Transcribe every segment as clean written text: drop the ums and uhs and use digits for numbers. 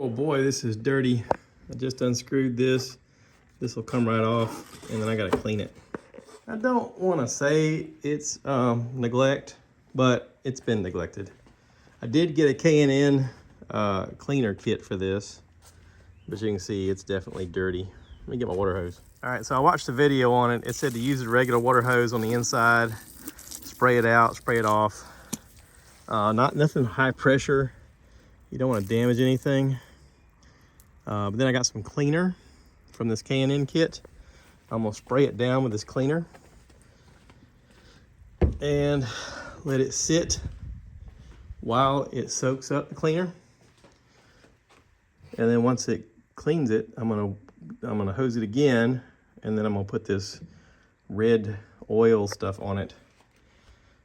Oh boy, this is dirty. I just unscrewed this. This will come right off, and then I gotta clean it. I don't wanna say it's neglect, but it's been neglected. I did get a K&N cleaner kit for this, but you can see it's definitely dirty. Let me get my water hose. All right, so I watched the video on it. It said to use a regular water hose on the inside, spray it out, spray it off. Nothing high pressure. You don't want to damage anything. But then I got some cleaner from this K&N kit. I'm gonna spray it down with this cleaner and let it sit while it soaks up the cleaner. And then once it cleans it, I'm gonna hose it again, and then I'm gonna put this red oil stuff on it.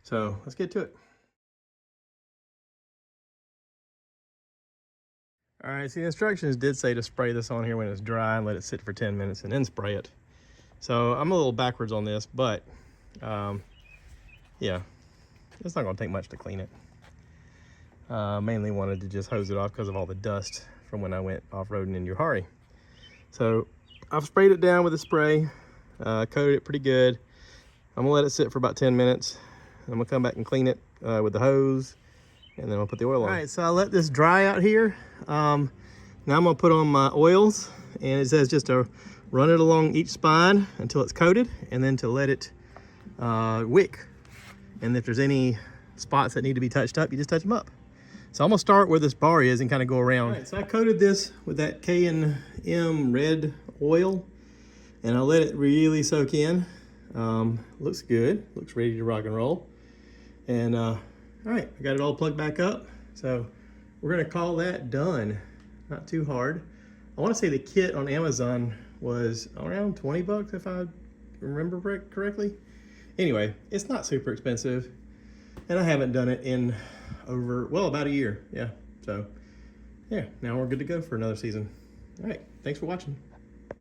So let's get to it. All right, so the instructions did say to spray this on here when it's dry and let it sit for 10 minutes and then spray it. So I'm a little backwards on this, but yeah, it's not gonna take much to clean it. Mainly wanted to just hose it off because of all the dust from when I went off-roading in Johari. So I've sprayed it down with a spray, coated it pretty good. I'm gonna let it sit for about 10 minutes. I'm gonna come back and clean it with the hose, and then I'll put the oil on. All right, so I let this dry out here. Now I'm gonna put on my oils, and it says just to run it along each spine until it's coated, and then to let it wick. And if there's any spots that need to be touched up, you just touch them up. So I'm gonna start where this bar is and kind of go around. All right, so I coated this with that K&M red oil, and I let it really soak in. Looks good, looks ready to rock and roll. And all right, I got it all plugged back up. So we're gonna call that done. Not too hard. I wanna say the kit on Amazon was around 20 bucks if I remember correctly. Anyway, it's not super expensive, and I haven't done it in over, well, about a year. Yeah, so yeah, now we're good to go for another season. All right, thanks for watching.